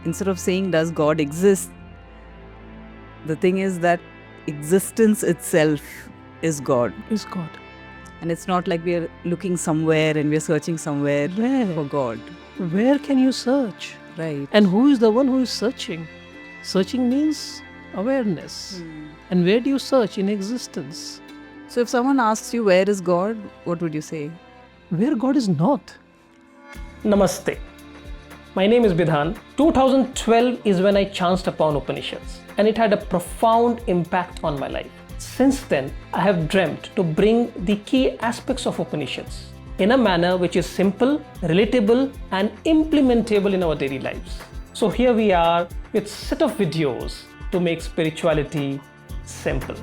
instead of saying, does God exist? The thing is that existence itself is God. Is God. And it's not like we're looking somewhere and we're searching somewhere for God. Where can you search? Right. And who is the one who is searching? Searching means awareness. And where do you search? In existence. So if someone asks you, where is God? What would you say? Where God is not. Namaste. My name is Bidhan. 2012 is when I chanced upon Upanishads, and it had a profound impact on my life. Since then, I have dreamt to bring the key aspects of Upanishads in a manner which is simple, relatable, and implementable in our daily lives. So here we are with a set of videos to make spirituality simple.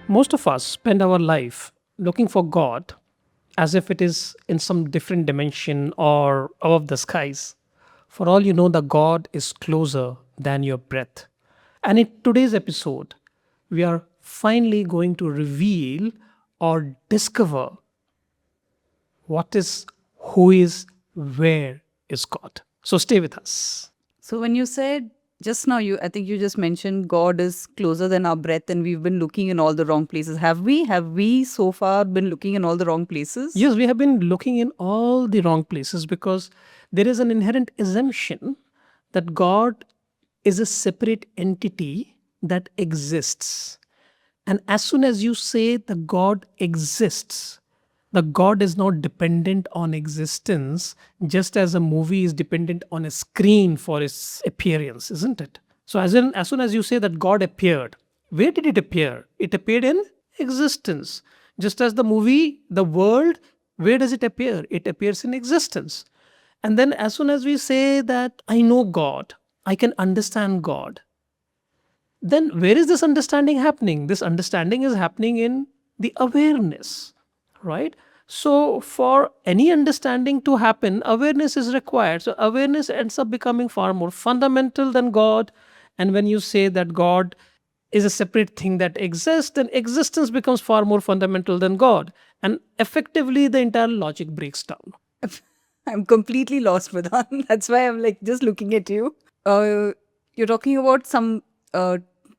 Most of us spend our life looking for God as if it is in some different dimension or above the skies. For all you know, the God is closer than your breath. And in today's episode, we are finally going to reveal or discover what is, who is, where is God. So stay with us. So when you said just now, I think you just mentioned God is closer than our breath and we've been looking in all the wrong places. Have we? Have we so far been looking in all the wrong places? Yes, we have been looking in all the wrong places because there is an inherent assumption that God is a separate entity that exists. And as soon as you say the God exists, the God is not dependent on existence, just as a movie is dependent on a screen for its appearance, isn't it? So as soon as you say that God appeared, where did it appear? It appeared in existence. Just as the movie, the world, where does it appear? It appears in existence. And then as soon as we say that I know God, I can understand God, then where is this understanding happening? This understanding is happening in the awareness, right? So for any understanding to happen, awareness is required. So awareness ends up becoming far more fundamental than God. And when you say that God is a separate thing that exists, then existence becomes far more fundamental than God. And effectively, the entire logic breaks down. I'm completely lost, Vedant. That's why I'm like just looking at you. You're talking about some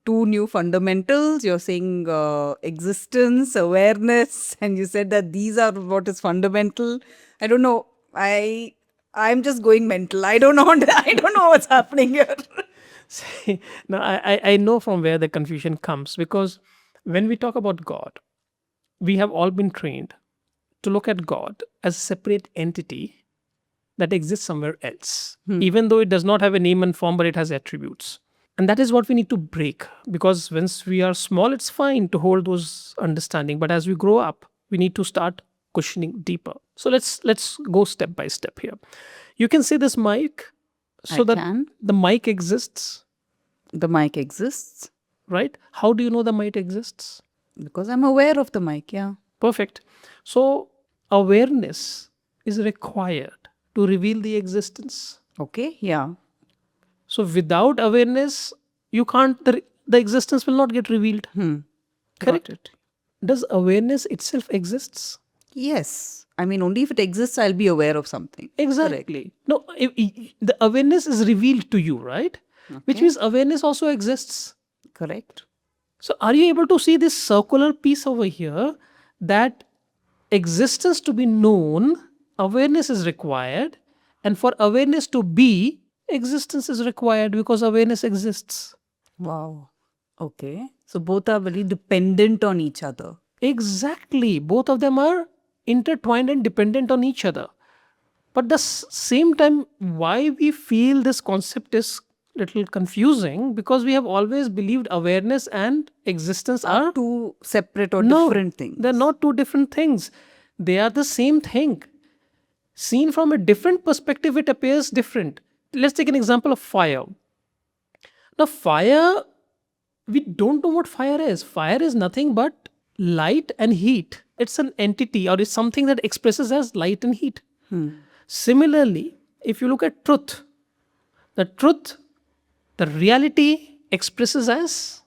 two new fundamentals. You're saying existence, awareness, and you said that these are what is fundamental. I don't know. I'm just going mental. I don't know. I don't know what's happening here. See, now, I know from where the confusion comes because when we talk about God, we have all been trained to look at God as a separate entity that exists somewhere else, even though it does not have a name and form, but it has attributes. And that is what we need to break because once we are small, it's fine to hold those understanding. But as we grow up, we need to start questioning deeper. So let's go step by step here. You can see this mic. So that the mic exists. The mic exists. Right? How do you know the mic exists? Because I'm aware of the mic, yeah. Perfect. So awareness is required to reveal the existence. Okay, yeah. So without awareness, you can't, the existence will not get revealed. Correct? Does awareness itself exists? Yes. I mean, only if it exists, I'll be aware of something. Exactly. No, the awareness is revealed to you, right? Okay. Which means awareness also exists. Correct. So are you able to see this circular piece over here that existence to be known, awareness is required, and for awareness to be, existence is required because awareness exists. Wow. Okay. So both are very dependent on each other. Exactly. Both of them are intertwined and dependent on each other. But the same time, why we feel this concept is little confusing because we have always believed awareness and existence are two separate or different things. They're not two different things. They are the same thing. Seen from a different perspective, it appears different. Let's take an example of fire. Now, fire, we don't know what fire is. Fire is nothing but light and heat. It's an entity or it's something that expresses as light and heat. Similarly, if you look at truth, the reality expresses as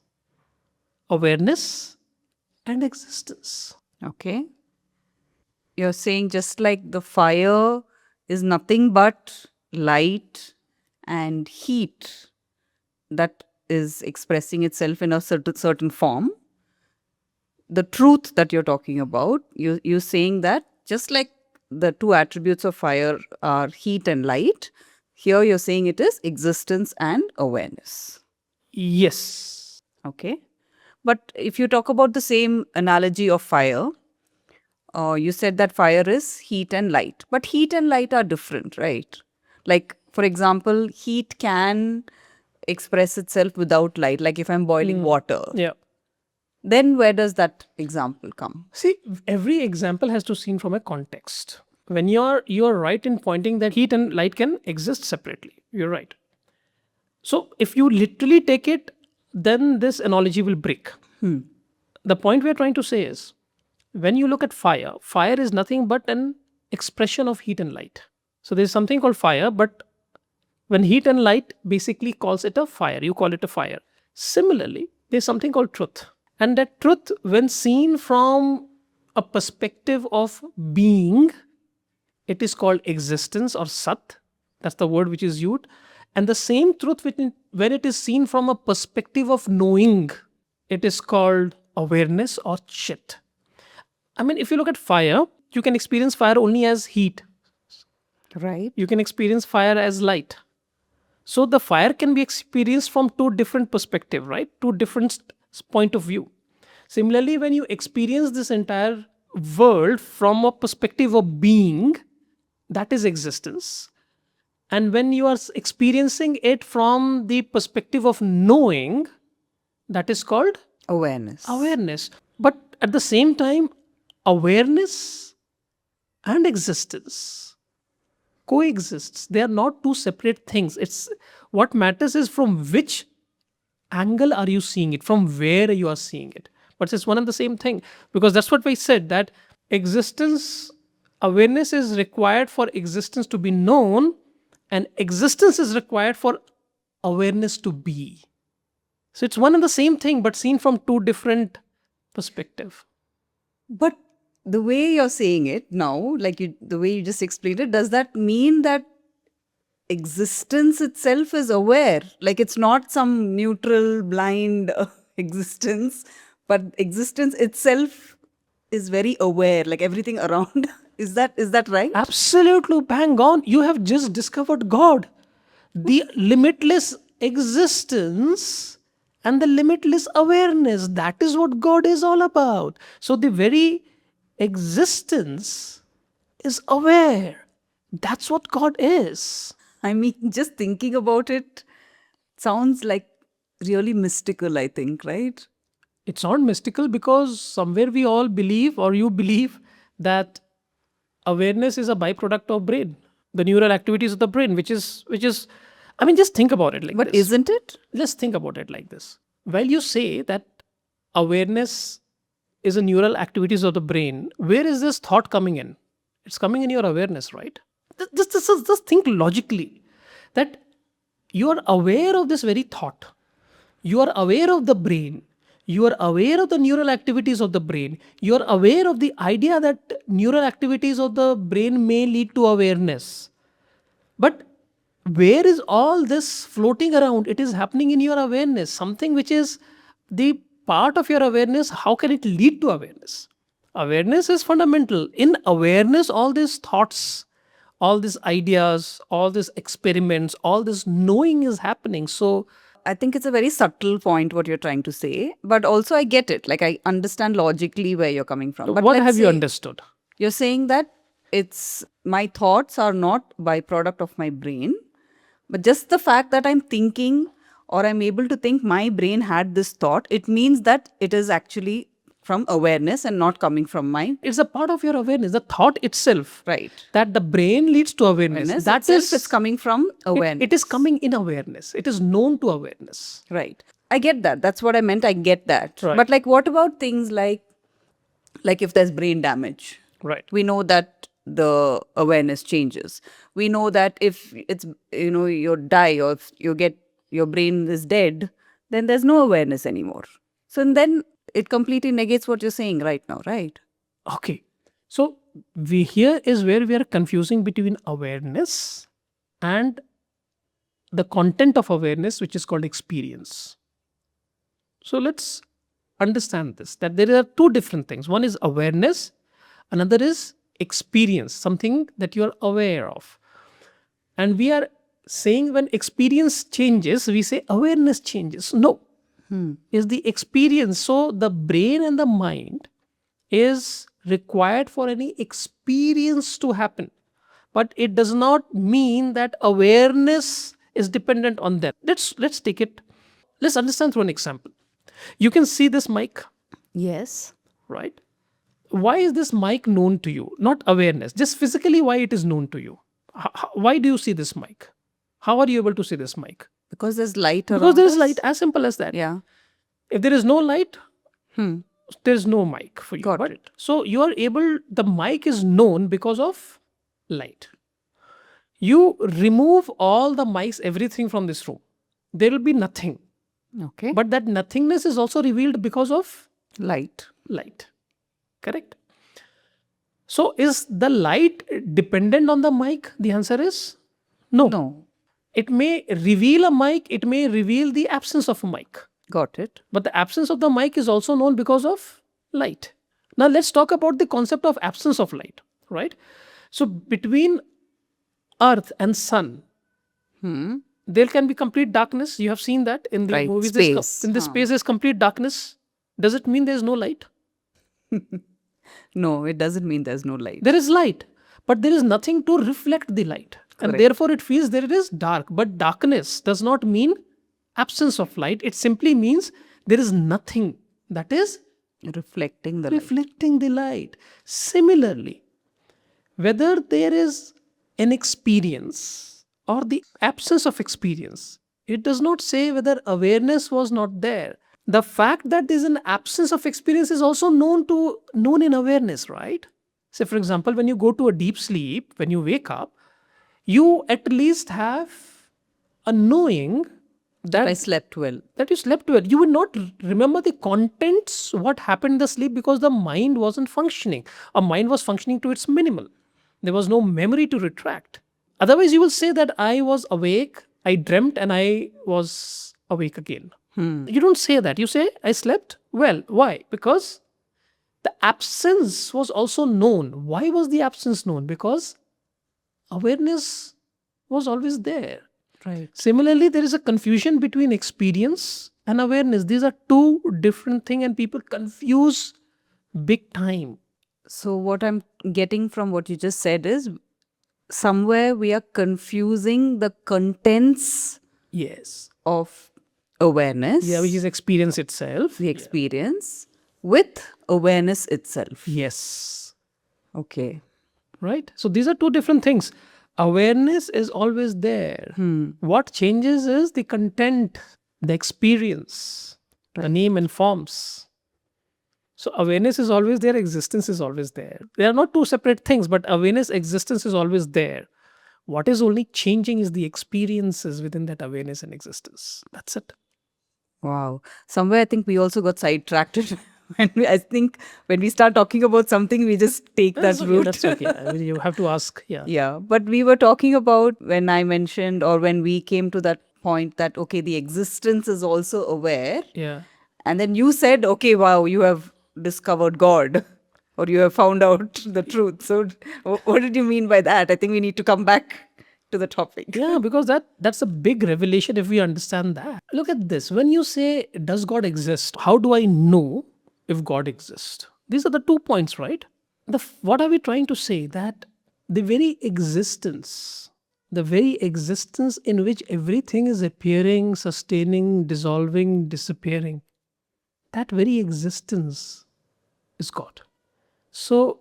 awareness, and existence. Okay. You're saying just like the fire is nothing but light and heat that is expressing itself in a certain form. The truth that you're talking about, you're saying that just like the two attributes of fire are heat and light, here you're saying it is existence and awareness. Yes. Okay. But if you talk about the same analogy of fire, you said that fire is heat and light. But heat and light are different, right? Like, for example, heat can express itself without light. Like if I'm boiling water, Yeah. then where does that example come? See, every example has to seen from a context. When you're right in pointing that heat and light can exist separately. You're right. So if you literally take it, then this analogy will break. The point we're trying to say is when you look at fire, fire is nothing but an expression of heat and light. So there's something called fire, but when heat and light basically calls it a fire, you call it a fire. Similarly, there's something called truth. And that truth, when seen from a perspective of being, it is called existence or sat. That's the word which is used. And the same truth, when it is seen from a perspective of knowing, it is called awareness or chit. I mean, if you look at fire, you can experience fire only as heat. Right. You can experience fire as light. So the fire can be experienced from two different perspectives, right? Two different point of view. Similarly, when you experience this entire world from a perspective of being, that is existence. And when you are experiencing it from the perspective of knowing, that is called Awareness. awareness. But at the same time, awareness and existence coexists. They are not two separate things. It's what matters is from which angle are you seeing it, from where you are seeing it. But it's one and the same thing, because that's what we said, that existence, awareness is required for existence to be known, and existence is required for awareness to be. So it's one and the same thing, but seen from two different perspective. But the way you're saying it now, like the way you just explained it, does that mean that existence itself is aware? Like it's not some neutral, blind existence, but existence itself is very aware, like everything around. Is that right? Absolutely bang on. You have just discovered God, the limitless existence and the limitless awareness. That is what God is all about. So the very existence is aware. That's what God is. I mean, just thinking about it sounds like really mystical, I think, right? It's not mystical because somewhere we all believe, or you believe, that awareness is a byproduct of brain, the neural activities of the brain, which is I mean, just think about it like But this. isn't it? Let's think about it like this. While you say that awareness is a neural activities of the brain, where is this thought coming in? It's coming in your awareness, right? Just think logically that you are aware of this very thought. You are aware of the brain. You are aware of the neural activities of the brain. You are aware of the idea that neural activities of the brain may lead to awareness. But where is all this floating around? It is happening in your awareness. Something which is the part of your awareness, how can it lead to awareness? Awareness is fundamental. In awareness, all these thoughts, all these ideas, all these experiments, all this knowing is happening. So I think it's a very subtle point what you're trying to say, but also I get it. Like I understand logically where you're coming from. But what let's have you say understood? you're saying that it's my thoughts are not byproduct of my brain, but just the fact that I'm thinking or I'm able to think my brain had this thought, it means that it is actually from awareness and not coming from my It's a part of your awareness, the thought itself. right. That the brain leads to awareness. Awareness That itself, is, it's coming from awareness. it is coming in awareness. It is known to awareness. Right. I get that. That's what I meant. I get that. Right. But like what about things like if there's brain damage? Right. We know that the awareness changes. We know that if it's you die or if you get your brain is dead, then there's no awareness anymore. So then it completely negates what you're saying right now, right? Okay. So here is where we are confusing between awareness and the content of awareness, which is called experience. So let's understand this, that there are two different things. One is awareness, another is experience, something that you are aware of. And we are saying when experience changes, we say awareness changes. No, is the experience. So the brain and the mind is required for any experience to happen. But it does not mean that awareness is dependent on that. Let's take it. Let's understand through an example. You can see this mic, Yes. right? Why is this mic known to you? Not awareness, just physically why it is known to you. Why do you see this mic? How are you able to see this mic? Because there's light Because around there is us. light, as simple as that. Yeah. If there is no light, Hmm. there is no mic for you. Got But it. so you are able, the mic is known because of light. You remove all the mics, everything from this room, there will be nothing. Okay. But that nothingness is also revealed because of light. light. Correct? So is the light dependent on the mic? The answer is no. No. It may reveal a mic, it may reveal the absence of a mic. Got it. But the absence of the mic is also known because of light. Now let's talk about the concept of absence of light, right? So between earth and sun, there can be complete darkness. You have seen that in the Right. movies. Space. In the space, there's complete darkness. Does it mean there's no light? No, it doesn't mean there's no light. There is light, but there is nothing to reflect the light. And Correct. therefore, it feels that it is dark. But darkness does not mean absence of light. It simply means there is nothing that is Reflecting the light. reflecting the light. Similarly, whether there is an experience or the absence of experience, it does not say whether awareness was not there. The fact that there is an absence of experience is also known in awareness, right? Say, for example, when you go to a deep sleep, when you wake up, you at least have a knowing that I slept well. that you slept well. You would not remember the contents, what happened in the sleep, because the mind wasn't functioning. A mind was functioning to its minimal. There was no memory to retract. Otherwise, you will say that I was awake, I dreamt, and I was awake again. You don't say that. You say, I slept well. Why? Because the absence was also known. Why was the absence known? Because awareness was always there. Right. Similarly, there is a confusion between experience and awareness. These are two different things, and people confuse big time. So, what I'm getting from what you just said is somewhere we are confusing the contents Yes. of awareness, Yeah, which is experience itself. the experience, with awareness itself. Yes. Okay. Right? So these are two different things. Awareness is always there. What changes is the content, the experience, the name and forms. So awareness is always there, existence is always there. They are not two separate things, but awareness, existence is always there. What is only changing is the experiences within that awareness and existence. That's it. Wow. Somewhere I think we also got sidetracked. I think when we start talking about something, we just take that That's okay, route. that's okay. I mean, you have to ask. Yeah. Yeah. But we were talking about when I mentioned or when we came to that point that, okay, the existence is also aware. Yeah. And then you said, okay, wow, you have discovered God or you have found out the truth. So, what did you mean by that? I think we need to come back to the topic. Yeah, because that's a big revelation if we understand that. Look at this. When you say, does God exist? How do I know if God exists? These are the 2 points, right? What are we trying to say? That the very existence in which everything is appearing, sustaining, dissolving, disappearing, that very existence is God. So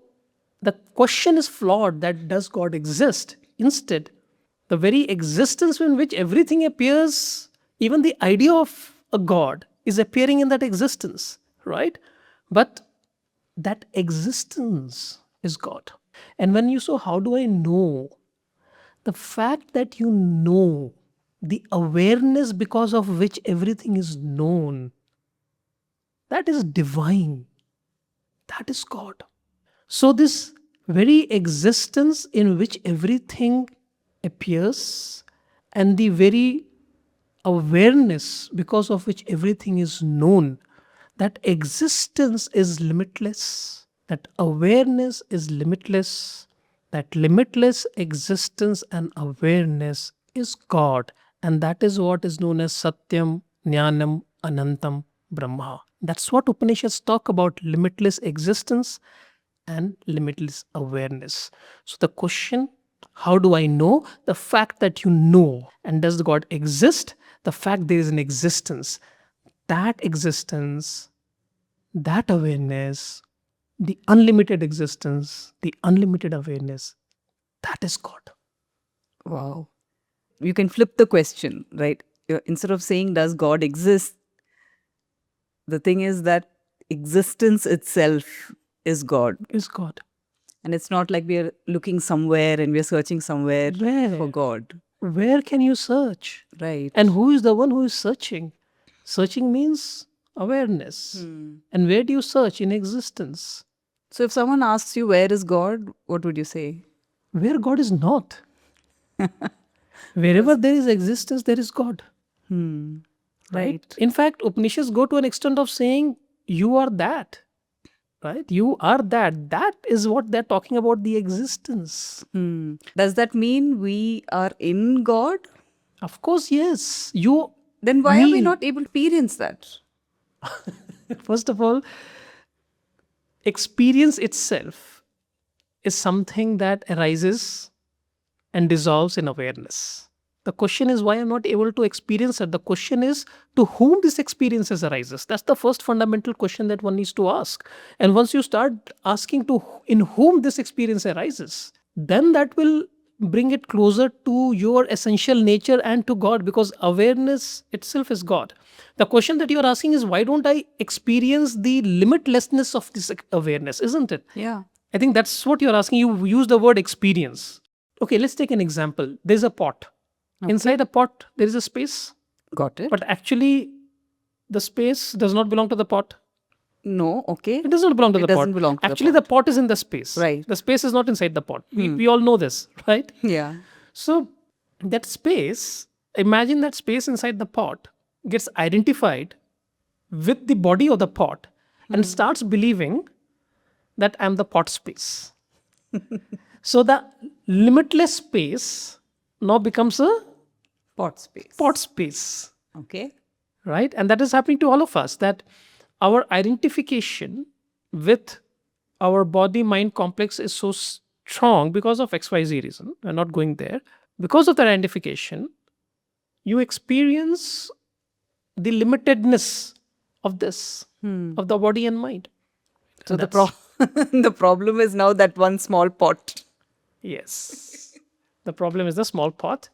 the question is flawed that does God exist? Instead, the very existence in which everything appears, even the idea of a God is appearing in that existence, right? But that existence is God. And when you say, how do I know? The fact that you know, the awareness because of which everything is known, that is divine. That is God. So, this very existence in which everything appears, and the very awareness because of which everything is known, that existence is limitless, that awareness is limitless, that limitless existence and awareness is God, and that is what is known as Satyam, Jnanam, Anantam, Brahma. That's what Upanishads talk about: limitless existence and limitless awareness. So the question, how do I know? The fact that you know. And does God exist? The fact there is an existence. That existence, that awareness, the unlimited existence, the unlimited awareness, that is God. Wow. You can flip the question, right? Instead of saying, does God exist? The thing is that existence itself is God. Is God. And it's not like we're looking somewhere and we're searching somewhere Where? for God. Where can you search? Right. And who is the one who is searching? Searching means awareness. And where do you search? In existence. So if someone asks you, where is God? What would you say? Where God is not. Wherever there is existence, there is God. Right. In fact, Upanishads go to an extent of saying, you are that. Right? You are that. That is what they're talking about, the existence. Does that mean we are in God? Of course, yes. You Then why are we mean, not able to experience that? first of all, experience itself is something that arises and dissolves in awareness. The question is why I'm not able to experience it. The question is to whom this experiences arises. That's the first fundamental question that one needs to ask. And once you start asking to in whom this experience arises, then that will bring it closer to your essential nature and to God, because awareness itself is God. The question that you're asking is, why don't I experience the limitlessness of this awareness, isn't it? Yeah. I think that's what you're asking. You use the word experience. Okay, let's take an example. There's a pot. Inside a pot, there is a space, Got it. but actually, the space does not belong to the pot. No, okay. It does not belong to It the pot. doesn't belong to Actually, the the pot is in the space. Right. The space is not inside the pot. We all know this, right? Yeah. So, that space, imagine that space inside the pot gets identified with the body of the pot and starts believing that I'm the pot space. So, the limitless space now becomes a Pot space. pot space, Okay. right? And that is happening to all of us, that our identification with our body mind complex is so strong because of XYZ reason. We're not going there. Because of that identification, you experience the limitedness of this, of the body and mind. So And the problem is now that one small pot. yes, the problem is the small pot.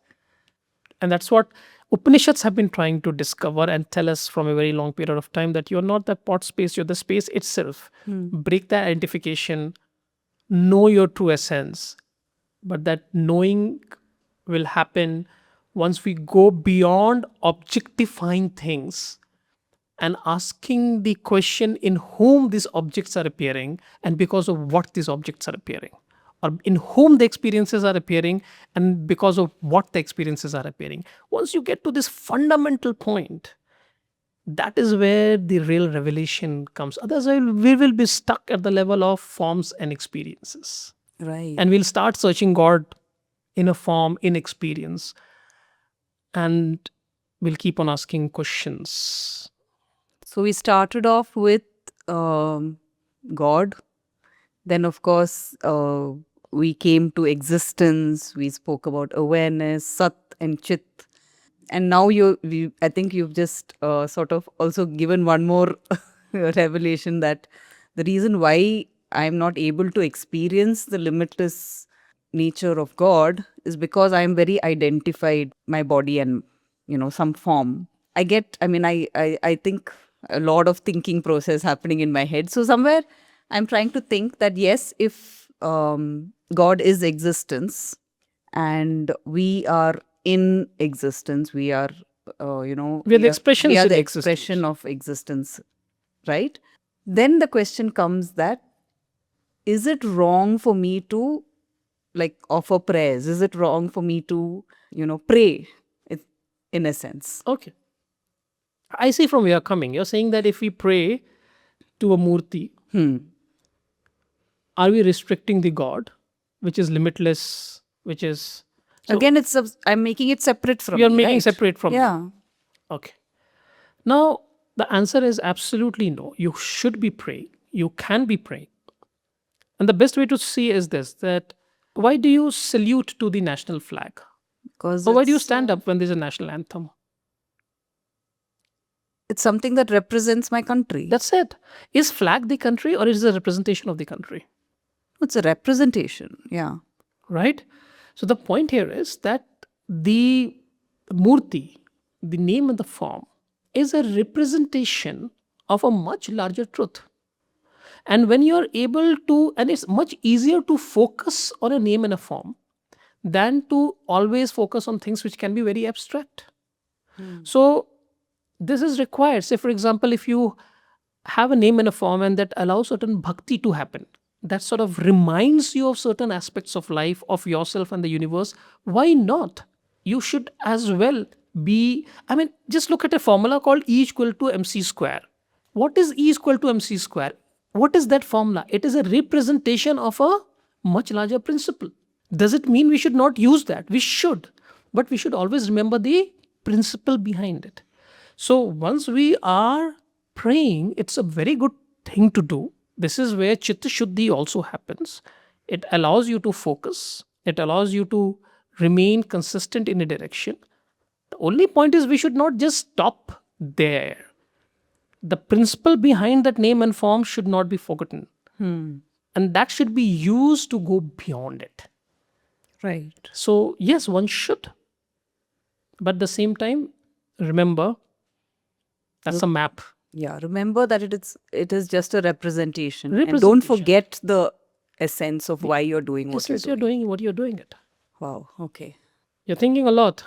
And that's what Upanishads have been trying to discover and tell us from a very long period of time, that you're not that pot space, you're the space itself. Break that identification, know your true essence. But that knowing will happen once we go beyond objectifying things and asking the question in whom these objects are appearing and because of what these objects are appearing, or in whom the experiences are appearing and because of what the experiences are appearing. Once you get to this fundamental point, that is where the real revelation comes. Otherwise, we will be stuck at the level of forms and experiences. Right. And we'll start searching God in a form, in experience. And we'll keep on asking questions. So we started off with God. Then, of course, we came to existence. We spoke about awareness, Sat and Chit. And now I think you've just sort of also given one more revelation, that the reason why I'm not able to experience the limitless nature of God is because I'm very identified my body and some form. I think a lot of thinking process happening in my head. So somewhere I'm trying to think that yes, if God is existence and we are in existence, we are We are the expressions we are in the existence. expression of existence. right? Then the question comes that, is it wrong for me to like offer prayers? Is it wrong for me to, pray it- in a sense? Okay. I see from where you're coming. You're saying that if we pray to a murti, are we restricting the God, which is limitless, which is. So Again, I'm making it separate from you're me, making right? separate from me. Yeah. Okay. Now, the answer is absolutely no. You should be praying. You can be praying. And the best way to see is this, that why do you salute to the national flag? Because Or why do you stand up when there's a national anthem? it's something that represents my country. That's it. Is flag the country or is it a representation of the country? It's a representation. Yeah. Right? So the point here is that the murti, the name and the form, is a representation of a much larger truth. And when you're able to, and it's much easier to focus on a name and a form than to always focus on things which can be very abstract. So this is required. Say, for example, if you have a name and a form and that allows certain bhakti to happen, that sort of reminds you of certain aspects of life, of yourself and the universe, why not? You should as well be, I mean, just look at a formula called E equal to MC square. What is E equal to MC square? What is that formula? It is a representation of a much larger principle. Does it mean we should not use that? We should. But we should always remember the principle behind it. So once we are praying, it's a very good thing to do. This is where Chitta Shuddhi also happens. It allows you to focus, it allows you to remain consistent in a direction. The only point is we should not just stop there. The principle behind that name and form should not be forgotten. And that should be used to go beyond it. Right. So, yes, one should. But at the same time, remember that's a map. Yeah. Remember that it is just a representation. And don't Representation. forget the essence of why you're doing what Since you're you're doing. doing what you're doing it. Wow. Okay. You're thinking a lot.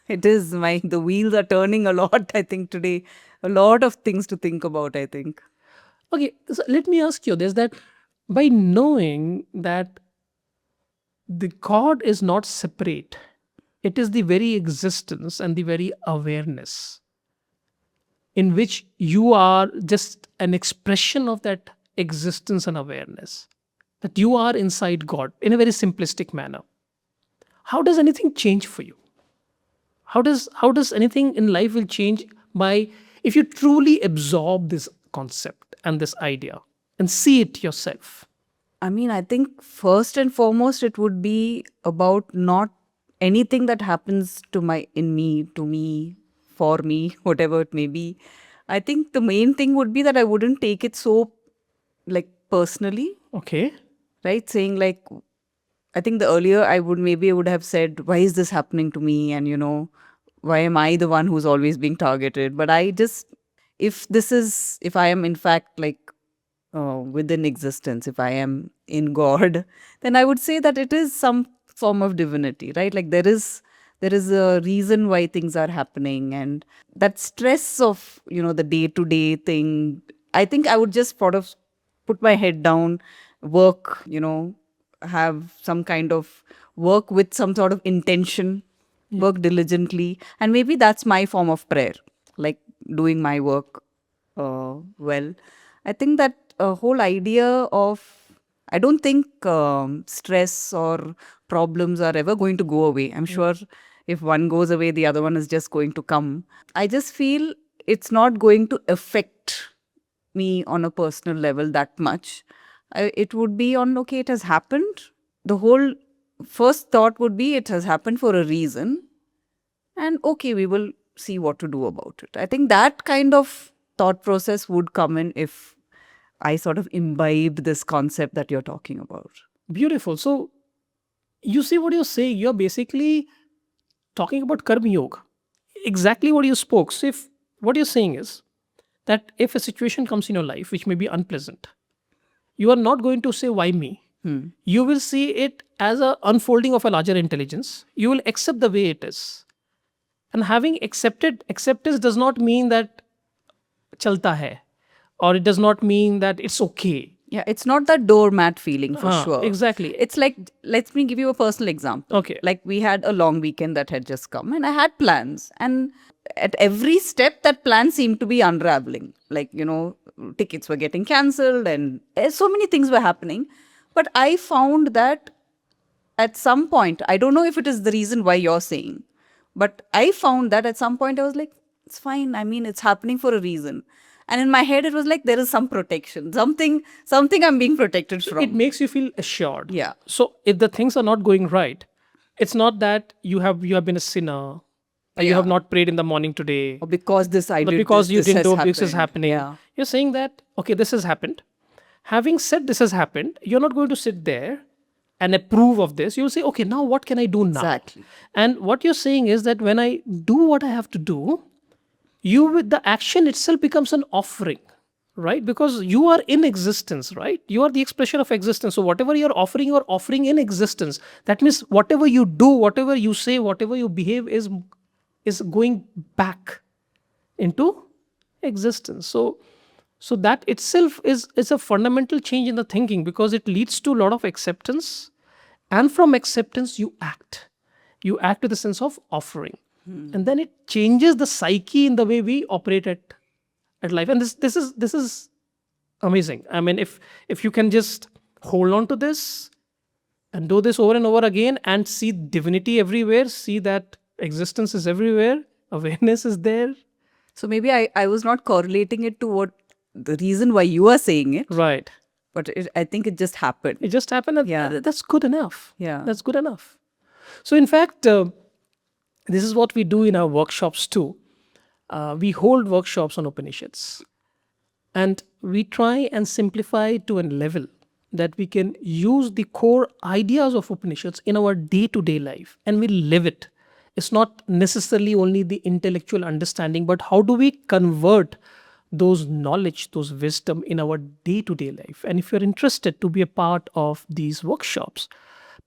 It is the wheels are turning a lot, I think, today. A lot of things to think about, I think. Okay, so let me ask you this, that by knowing that the God is not separate, it is the very existence and the very awareness in which you are just an expression of that existence and awareness, that you are inside God in a very simplistic manner. How does anything change for you? How does anything in life will change by, if you truly absorb this concept and this idea and see it yourself? I mean, I think first and foremost, it would be about not anything that happens to me, for me, whatever it may be. I think the main thing would be that I wouldn't take it so like personally, Okay. right? Saying like, I think the earlier I would have said, why is this happening to me? And why am I the one who's always being targeted? But if I am in fact like within existence, if I am in God, then I would say that it is some form of divinity, right? Like there is a reason why things are happening, and that stress of the day to day thing. I think I would just sort of put my head down, work, have some kind of work with some sort of intention, work diligently, and maybe that's my form of prayer, like doing my work well. I think that whole idea of, I don't think stress or problems are ever going to go away. I'm sure if one goes away, the other one is just going to come. I just feel it's not going to affect me on a personal level that much. It would be on, okay, it has happened. The whole first thought would be, it has happened for a reason. And okay, we will see what to do about it. I think that kind of thought process would come in if I sort of imbibe this concept that you're talking about. Beautiful. So you see what you're saying. You're basically talking about karma yoga. Exactly what you spoke. So if what you're saying is that if a situation comes in your life which may be unpleasant, you are not going to say why me. You will see it as a unfolding of a larger intelligence. You will accept the way it is. And having acceptance does not mean that chalta hai, or it does not mean that it's okay. Yeah, it's not that doormat feeling for sure. Exactly. It's like, let me give you a personal example. Okay. Like we had a long weekend that had just come and I had plans. And at every step, that plan seemed to be unraveling. Like, tickets were getting cancelled and so many things were happening. But I found that at some point, I don't know if it is the reason why you're saying, but I found that at some point I was like, it's fine. I mean, it's happening for a reason. And in my head, it was like there is some protection, something I'm being protected from. It makes you feel assured. Yeah. So if the things are not going right, it's not that you have been a sinner, or you have Yeah. not prayed in the morning today, Or because this I but did because this, you this didn't has know happened. this is happening. Yeah. You're saying that, okay, this has happened. Having said this has happened, you're not going to sit there and approve of this. You'll say, okay, now what can I do now? Exactly. And what you're saying is that when I do what I have to do, you with the action itself becomes an offering, right? Because you are in existence, right? You are the expression of existence. So whatever you're offering in existence. That means whatever you do, whatever you say, whatever you behave is going back into existence. So that itself is a fundamental change in the thinking, because it leads to a lot of acceptance, and from acceptance you act with a sense of offering, and then it changes the psyche in the way we operate at life. And this is amazing. I mean, if you can just hold on to this and do this over and over again and see divinity everywhere, see that existence is everywhere, awareness is there. So maybe I was not correlating it to what the reason why you are saying it, Right. but I think it just happened. It just happened. And Yeah. that's good enough. Yeah. That's good enough. So, in fact, this is what we do in our workshops too. We hold workshops on Upanishads, and we try and simplify it to a level that we can use the core ideas of Upanishads in our day to day life, and we live it. It's not necessarily only the intellectual understanding, but how do we convert those knowledge, those wisdom in our day to day life? And if you're interested to be a part of these workshops,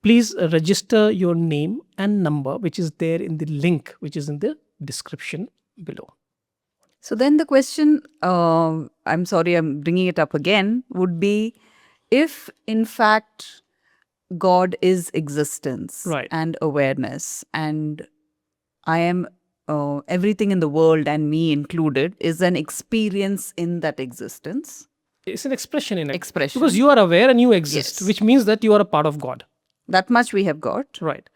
please register your name and number, which is there in the link, which is in the description below. So then the question, I'm sorry, I'm bringing it up again, would be if in fact God is existence Right. and awareness, and I am everything in the world and me included is an experience in that existence. It's an expression in it. Expression. Because you are aware and you exist, Yes. which means that you are a part of God. That much we have got. Right.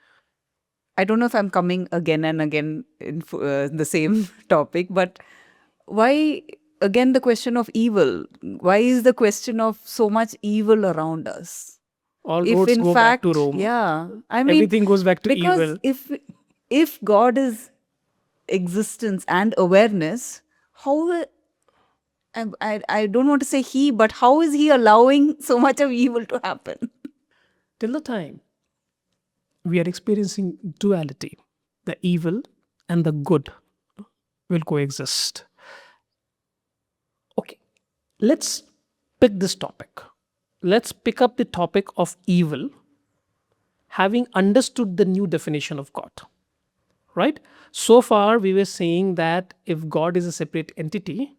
I don't know if I'm coming again and again in the same topic, but why again the question of evil? Why is the question of so much evil around us? All If roads in go fact, back to Rome. yeah, I mean, Everything goes back to because evil. if God is existence and awareness, how I don't want to say he, but how is he allowing so much of evil to happen? Till the time we are experiencing duality, the evil and the good will coexist. Okay, let's pick this topic. Let's pick up the topic of evil, having understood the new definition of God. Right? So far, we were saying that if God is a separate entity,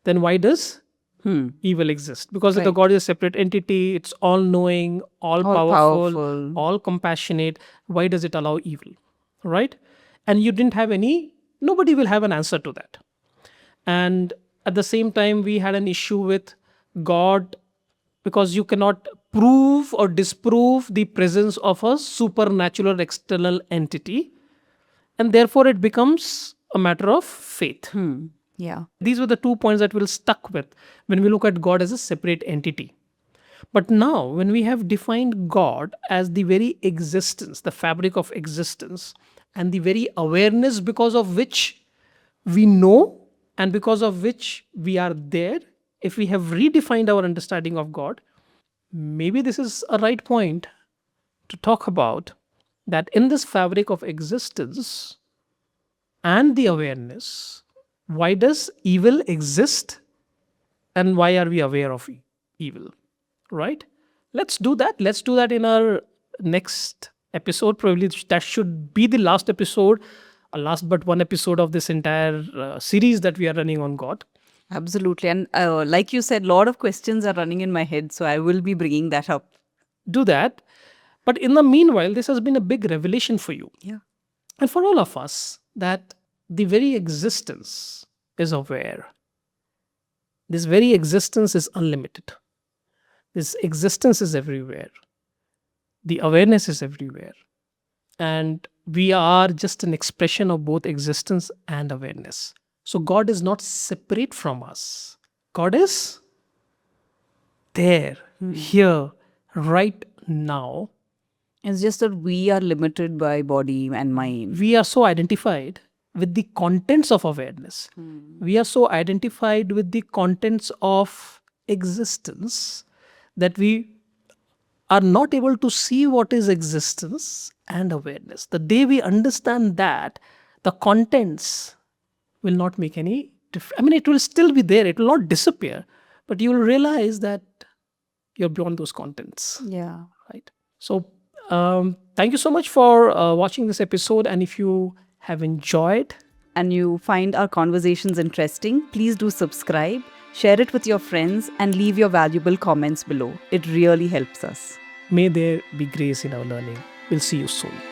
then why does evil exist? Because if the Right. God is a separate entity, it's all knowing, all powerful, All-powerful. all compassionate. Why does it allow evil? Right? And you didn't have nobody will have an answer to that. And at the same time, we had an issue with God, because you cannot prove or disprove the presence of a supernatural external entity. And therefore, it becomes a matter of faith. Yeah. These were the 2 points that we'll stuck with when we look at God as a separate entity. But now, when we have defined God as the very existence, the fabric of existence, and the very awareness because of which we know and because of which we are there, if we have redefined our understanding of God, maybe this is a right point to talk about that in this fabric of existence and the awareness, why does evil exist and why are we aware of evil? Right? Let's do that. Let's do that in our next episode. Probably that should be the last episode, a last but one episode of this entire series that we are running on God. Absolutely. And like you said, a lot of questions are running in my head. So I will be bringing that up. Do that. But in the meanwhile, this has been a big revelation for you Yeah. and for all of us, that the very existence is aware. This very existence is unlimited. This existence is everywhere. The awareness is everywhere. And we are just an expression of both existence and awareness. So God is not separate from us. God is there, here, right now. It's just that we are limited by body and mind. We are so identified with the contents of awareness. We are so identified with the contents of existence that we are not able to see what is existence and awareness. The day we understand that, the contents will not make any difference. I mean, it will still be there, it will not disappear, but you will realize that you're beyond those contents. Yeah. Right. So, thank you so much for watching this episode. And if you have enjoyed, And you find our conversations interesting, please do subscribe, share it with your friends, and leave your valuable comments below. It really helps us. may there be grace in our learning. We'll see you soon.